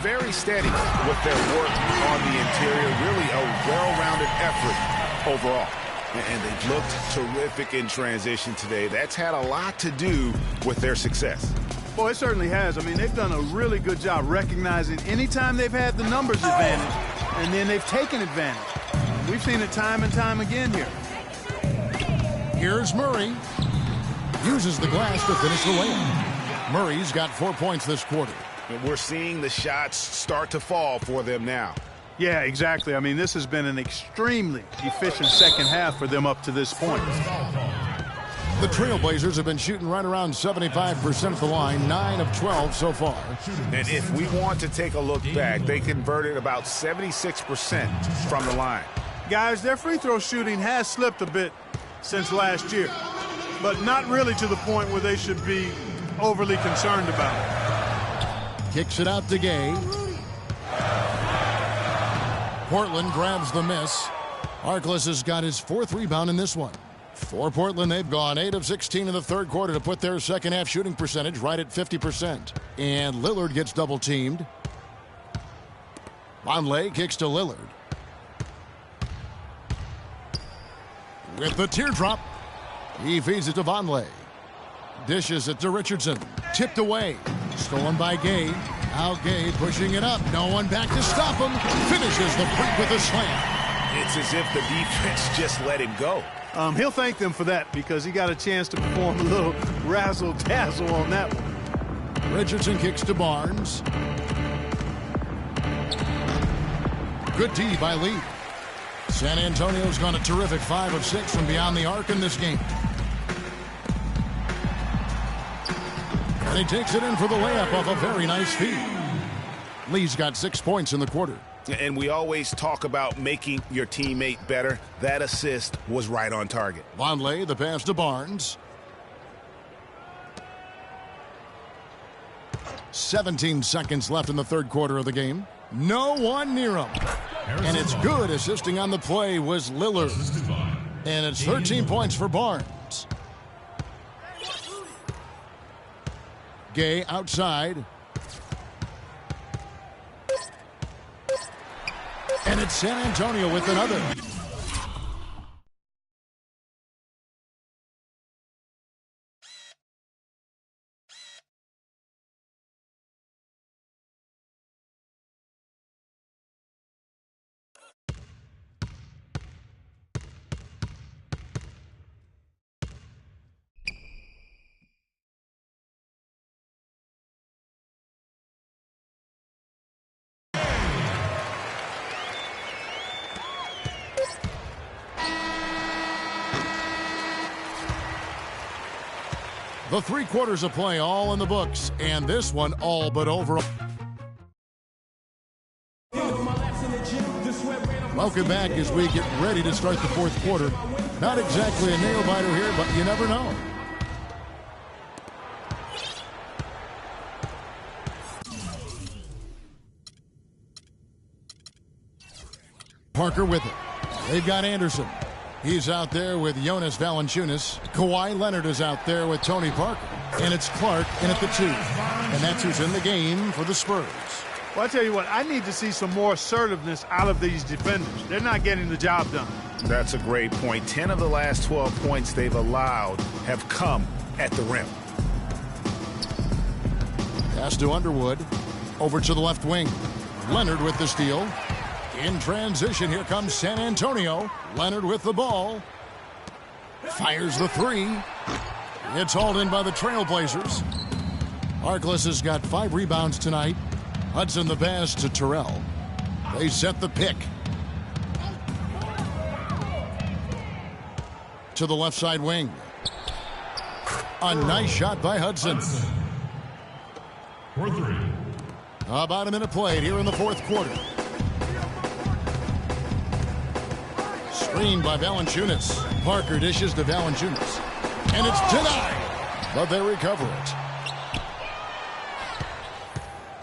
S4: Very steady with their work on the interior. Really a well-rounded effort overall. And they've looked terrific in transition today. That's had a lot to do with their success.
S5: Well, it certainly has. I mean, they've done a really good job recognizing anytime they've had the numbers advantage, and then they've taken advantage. We've seen it time and time again here.
S3: Here's Murray. Uses the glass to finish the layup. Murray's got 4 points this quarter.
S4: And we're seeing the shots start to fall for them now.
S5: Yeah, exactly. I mean, this has been an extremely efficient second half for them up to this point.
S3: The Trailblazers have been shooting right around 75% of the line, 9 of 12 so far.
S4: And if we want to take a look back, they converted about 76% from the line.
S5: Guys, their free throw shooting has slipped a bit since last year, but not really to the point where they should be overly concerned about it.
S3: Kicks it out to Gay. Portland grabs the miss. Harkless has got his 4th rebound in this one. For Portland, they've gone 8 of 16 in the third quarter to put their second half shooting percentage right at 50%. And Lillard gets double teamed. Vonleh kicks to Lillard. With the teardrop, he feeds it to Vonleh. Dishes it to Richardson. Tipped away. Stolen by Gay. Now Gay pushing it up. No one back to stop him. Finishes the break with a slam.
S4: It's as if the defense just let him go.
S5: He'll thank them for that because he got a chance to perform a little razzle-dazzle on that one.
S3: Richardson kicks to Barnes. Good D by Lee. San Antonio's gone a terrific 5 of 6 from beyond the arc in this game. And he takes it in for the layup off a very nice feed. Lee's got 6 points in the quarter.
S4: And we always talk about making your teammate better. That assist was right on target.
S3: Vonleh, the pass to Barnes. 17 seconds left in the third quarter of the game. No one near him. And it's good. Assisting on the play was Lillard. And it's 13 points for Barnes. Gay outside. And it's San Antonio with another. The 3 quarters of play all in the books, and this one all but over. Welcome back as we get ready to start the 4th quarter. Not exactly a nail-biter here, but you never know. Parker with it. They've got Anderson. He's out there with Jonas Valanciunas. Kawhi Leonard is out there with Tony Parker. And it's Clark in at the 2. And that's who's in the game for the Spurs.
S5: Well, I tell you what, I need to see some more assertiveness out of these defenders. They're not getting the job done.
S4: That's a great point. 10 of the last 12 points they've allowed have come at the rim.
S3: Pass to Underwood. Over to the left wing. Leonard with the steal. In transition, here comes San Antonio. Leonard with the ball. Fires the 3. It's hauled in by the Trailblazers. Harkless has got 5 rebounds tonight. Hudson the pass to Terrell. They set the pick. To the left side wing. A nice shot by Hudson.
S7: For 3.
S3: About a minute played here in the 4th quarter. Screened by Valanciunas. Parker dishes to Valanciunas. And it's denied. But they recover it.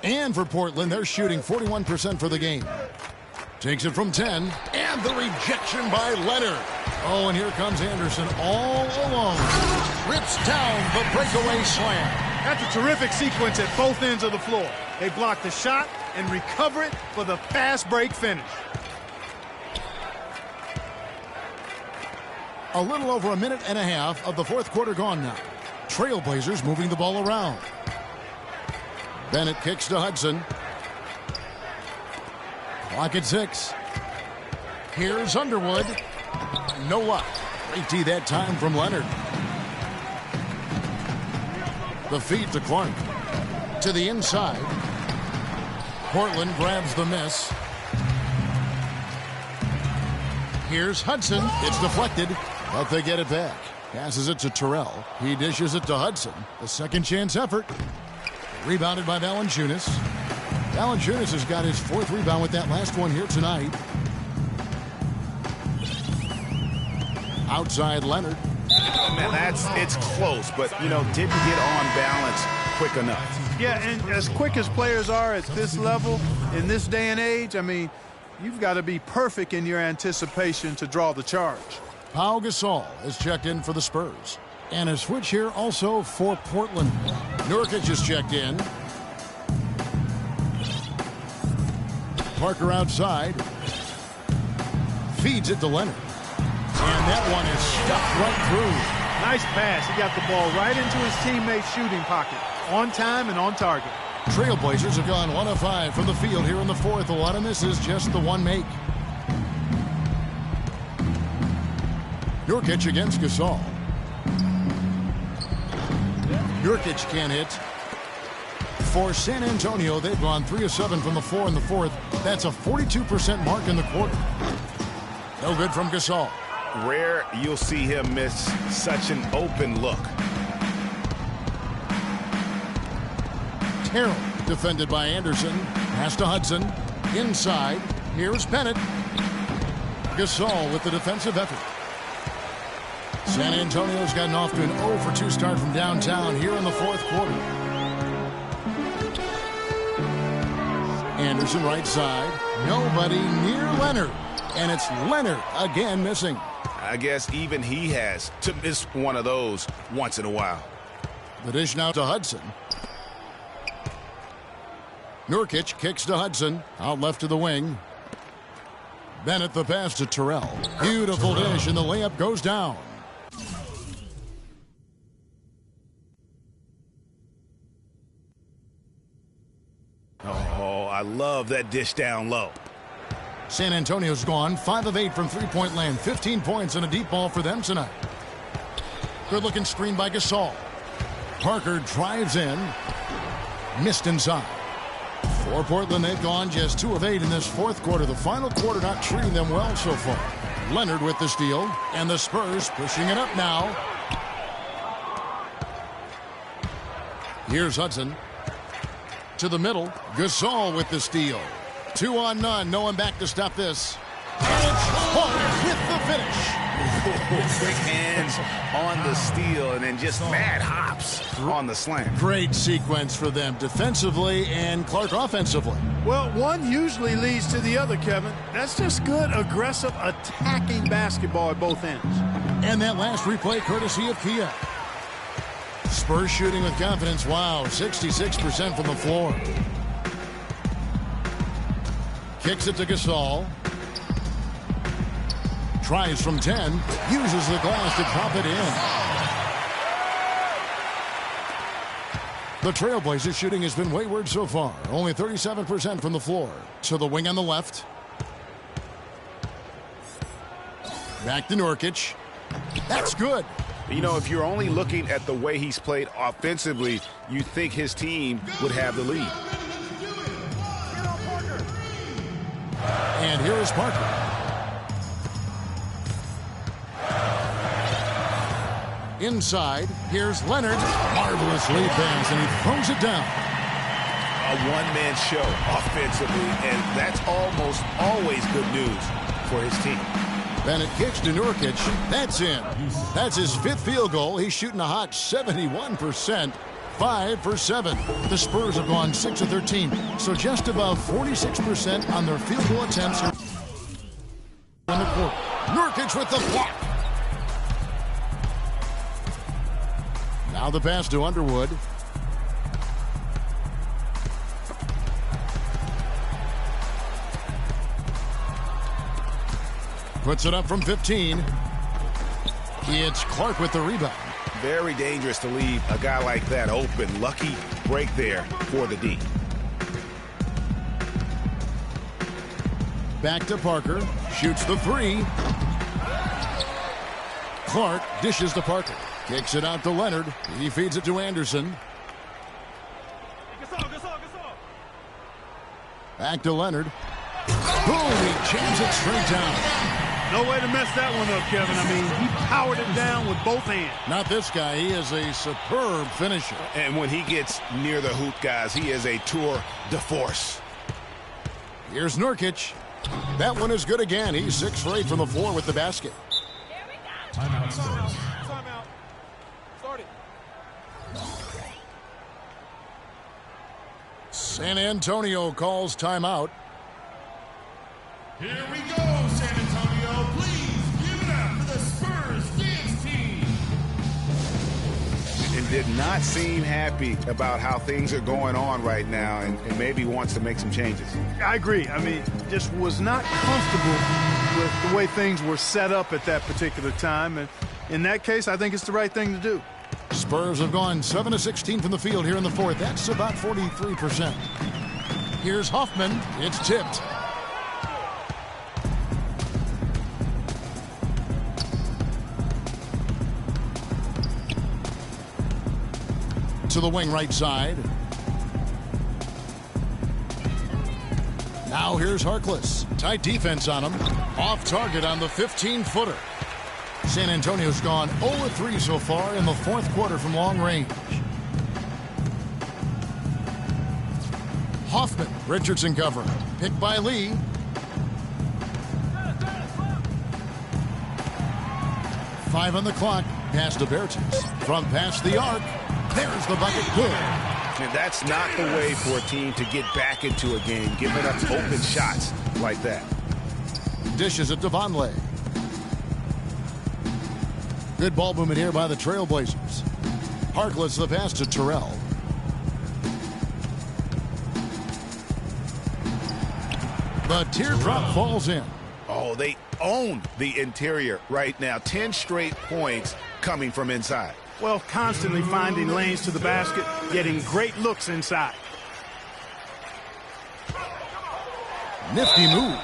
S3: And for Portland, they're shooting 41% for the game. Takes it from 10. And the rejection by Leonard. Oh, and here comes Anderson all alone. Rips down the breakaway slam.
S5: That's a terrific sequence at both ends of the floor. They block the shot and recover it for the fast break finish.
S3: A little over a minute and a half of the 4th quarter gone now. Trailblazers moving the ball around. Bennett kicks to Hudson. Clock at 6. Here's Underwood. No luck. Great D that time from Leonard. The feed to Clark. To the inside. Portland grabs the miss. Here's Hudson. It's deflected, but they get it back. Passes it to Terrell. He dishes it to Hudson. A second chance effort. Rebounded by Valanciunas. Valanciunas has got his 4th rebound with that last one here tonight. Outside Leonard.
S4: Man, it's close, but, didn't get on balance quick enough.
S5: Yeah, and as quick as players are at this level, in this day and age, I mean, you've got to be perfect in your anticipation to draw the charge.
S3: Pau Gasol is checked in for the Spurs. And a switch here also for Portland. Nurkic is checked in. Parker outside. Feeds it to Leonard. And that one is stuck right through.
S5: Nice pass. He got the ball right into his teammate's shooting pocket. On time and on target.
S3: Trailblazers have gone 1 of 5 from the field here in the 4th. A lot of misses, just the one make. Nurkic against Gasol. Nurkic can't hit. For San Antonio, they've gone 3 of 7 from the floor in the 4th. That's a 42% mark in the quarter. No good from Gasol.
S4: Rare you'll see him miss such an open look.
S3: Terrell defended by Anderson. Pass to Hudson. Inside. Here's Bennett. Gasol with the defensive effort. San Antonio's gotten off to an 0 for 2 start from downtown here in the 4th quarter. Anderson right side. Nobody near Leonard. And it's Leonard again missing.
S4: I guess even he has to miss one of those once in a while.
S3: The dish now to Hudson. Nurkic kicks to Hudson. Out left to the wing. Bennett the pass to Terrell. Beautiful dish, and the layup goes down.
S4: Oh, I love that dish down low.
S3: San Antonio's gone 5 of 8 from three-point land. 15 points and a deep ball for them tonight. Good-looking screen by Gasol. Parker drives in. Missed inside. For Portland, they've gone just 2 of 8 in this 4th quarter. The final quarter not treating them well so far. Leonard with the steal, and the Spurs pushing it up now. Here's Hudson. To the middle. Gasol with the steal. 2 on none. No one back to stop this. And it's Hart with the finish.
S4: Quick hands on the steal and then just mad hops on the slam.
S3: Great sequence for them defensively and Clark offensively.
S5: Well, one usually leads to the other, Kevin. That's just good, aggressive, attacking basketball at both ends.
S3: And that last replay courtesy of Kia. Spurs shooting with confidence. Wow, 66% from the floor. Kicks it to Gasol. Tries from 10. Uses the glass to drop it in. The Trailblazers shooting has been wayward so far. Only 37% from the floor. To the wing on the left. Back to Nurkic. That's good.
S4: You know, if you're only looking at the way he's played offensively, you think his team would have the lead.
S3: And here is Parker. Inside, here's Leonard. Marvelous lead pass, and he throws it down.
S4: A one-man show offensively, and that's almost always good news for his team.
S3: Bennett kicks to Nurkic. That's in. That's his 5th field goal. He's shooting a hot 71%. 5 for 7. The Spurs have gone 6 of 13, so just above 46% on their field goal attempts in the court. Nurkic with the block. Now the pass to Underwood. Puts it up from 15. It's Clark with the rebound.
S4: Very dangerous to leave a guy like that open. Lucky break there for the D.
S3: Back to Parker. Shoots the 3. Clark dishes to Parker. Kicks it out to Leonard. He feeds it to Anderson. Back to Leonard. Boom! He jams it straight down.
S5: No way to mess that one up, Kevin. I mean, he powered it down with both hands.
S3: Not this guy. He is a superb finisher.
S4: And when he gets near the hoop, guys, he is a tour de force.
S3: Here's Nurkic. That one is good again. He's 6 for 8 from the floor with the basket.
S7: Timeout Spurs.
S2: Timeout. Start it.
S3: San Antonio calls timeout.
S7: Here we go, San Antonio. Please give it up for the Spurs dance team.
S4: And did not seem happy about how things are going on right now and maybe wants to make some changes.
S5: I agree. I mean, just was not comfortable with the way things were set up at that particular time. And in that case, I think it's the right thing to do.
S3: Spurs have gone 7 of 16 from the field here in the 4th. That's about 43%. Here's Hoffman. It's tipped. To the wing right side. Now here's Harkless. Tight defense on him. Off target on the 15-footer. San Antonio's gone 0-3 so far in the 4th quarter from long range. Hoffman. Richardson covering. Picked by Lee. Five on the clock. Pass to Bertens. From past the arc. There's the bucket. Good.
S4: And that's not the way for a team to get back into a game, giving up open shots like that.
S3: Dishes it to Vonleh. Good ball movement here by the Trailblazers. Harkless the pass to Terrell. The teardrop falls in.
S4: Oh, they own the interior right now. 10 straight points coming from inside.
S5: Well, constantly finding lanes to the basket, getting great looks inside.
S3: Nifty move.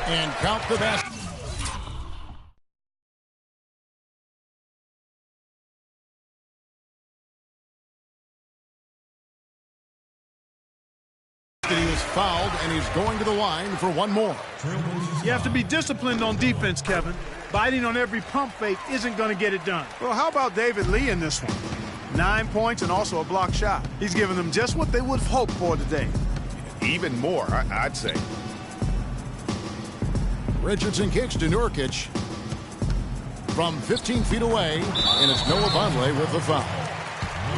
S3: And count the basket. He was fouled, and he's going to the line for one more.
S5: You have to be disciplined on defense, Kevin. Biting on every pump fake isn't going to get it done. Well, how about David Lee in this one? 9 points and also a block shot. He's given them just what they would have hoped for today.
S4: Even more, I'd say.
S3: Richardson kicks to Nurkic from 15 feet away, and it's Noah Vonleh with the foul.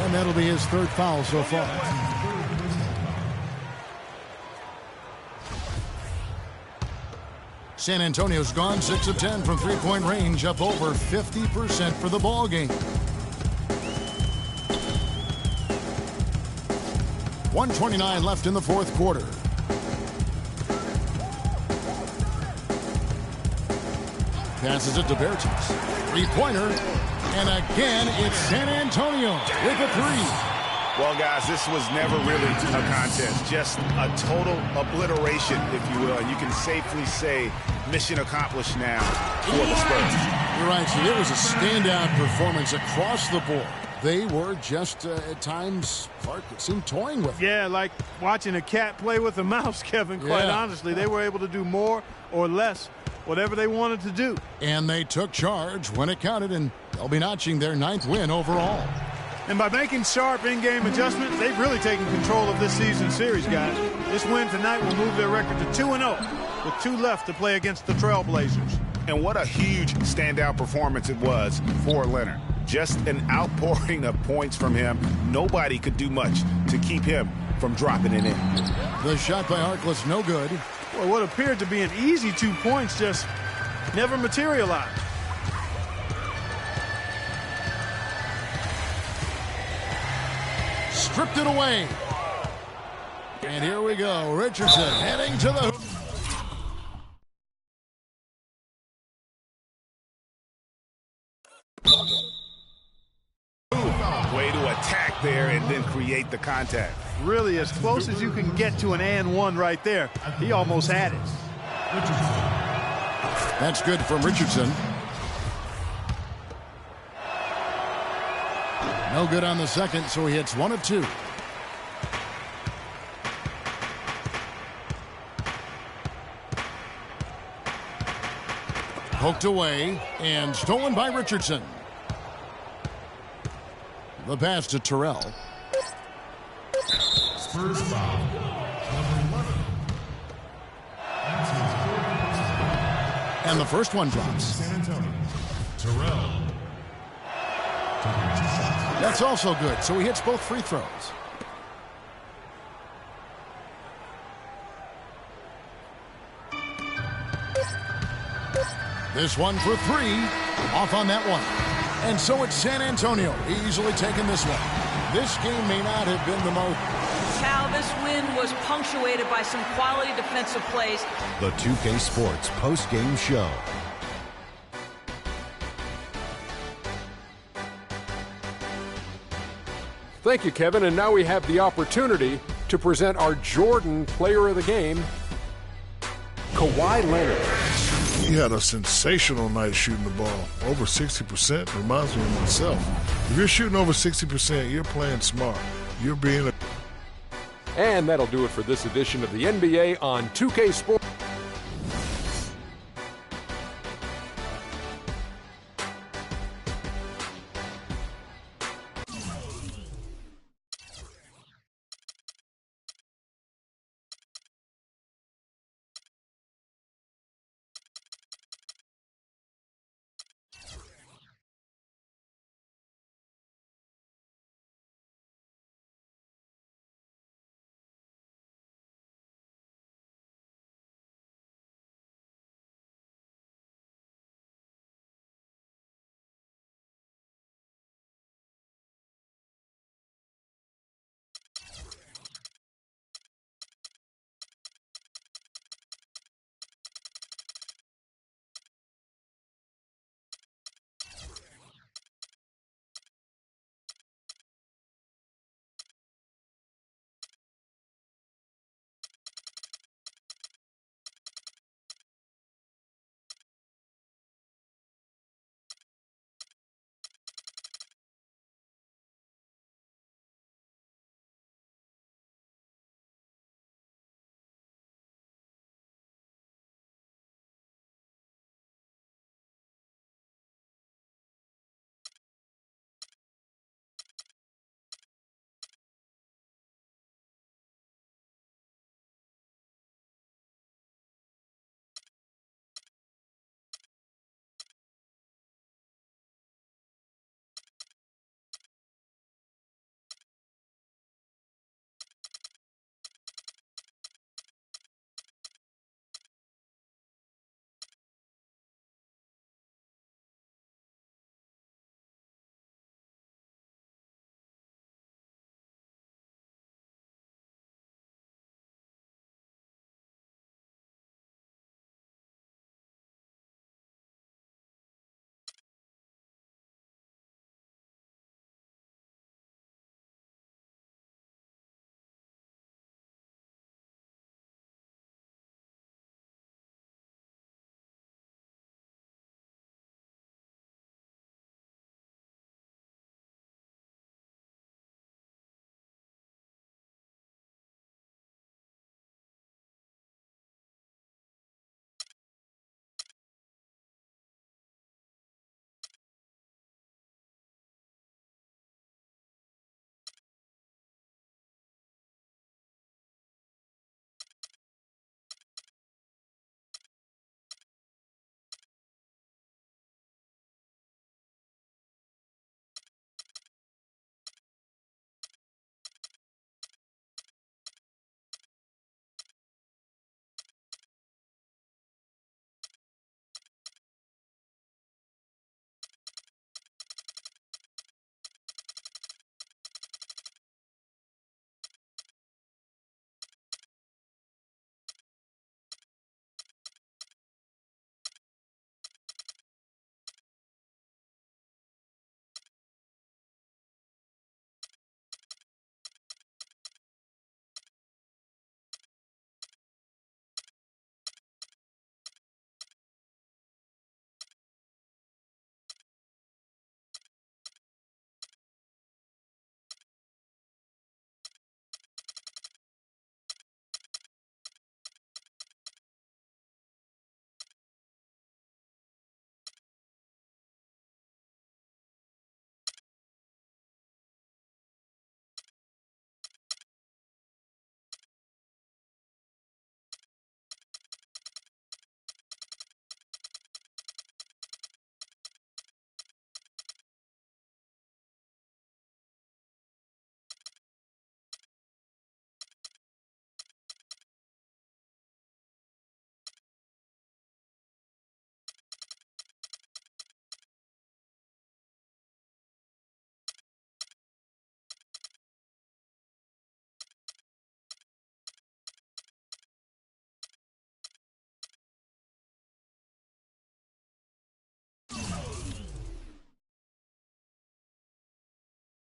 S3: And that'll be his 3rd foul so far. San Antonio's gone 6 of 10 from three-point range, up over 50% for the ball game. 1:29 left in the 4th quarter. Passes it to Bertans. Three-pointer. And again, it's San Antonio with a 3.
S4: Well, guys, this was never really a contest. Just a total obliteration, if you will. And you can safely say mission accomplished now for the Spurs.
S3: You're right. So it was a standout performance across the board. They were just, at times, Clark, it seemed toying with it.
S5: Yeah, like watching a cat play with a mouse, Kevin, quite honestly. They were able to do more or less, whatever they wanted to do.
S3: And they took charge when it counted, and they'll be notching their 9th win overall.
S5: And by making sharp in-game adjustments, they've really taken control of this season series, guys. This win tonight will move their record to 2-0 with 2 left to play against the Trailblazers.
S4: And what a huge standout performance it was for Leonard. Just an outpouring of points from him. Nobody could do much to keep him from dropping it in.
S3: The shot by Harkless, no good.
S5: Well, what appeared to be an easy 2 points just never materialized.
S3: Stripped it away. And here we go. Richardson heading to the hoop.
S4: Way to attack there and then create the contact.
S5: Really as close as you can get to an and one right there. He almost had it.
S3: That's good from Richardson. No good on the second, so he hits 1 of 2. Poked away and stolen by Richardson. The pass to Terrell.
S7: Spurs foul. Number 11.
S3: And the first one drops.
S7: San Antonio. Terrell.
S3: That's also good, so he hits both free throws. This one for 3. Off on that one. And so it's San Antonio easily taking this one. This game may not have been the most.
S6: Cal, this win was punctuated by some quality defensive plays.
S1: The 2K Sports post-game show.
S2: Thank you, Kevin. And now we have the opportunity to present our Jordan Player of the Game, Kawhi Leonard.
S11: He had a sensational night shooting the ball. Over 60% reminds me of myself. If you're shooting over 60%, you're playing smart. You're being a...
S2: And that'll do it for this edition of the NBA on 2K Sports.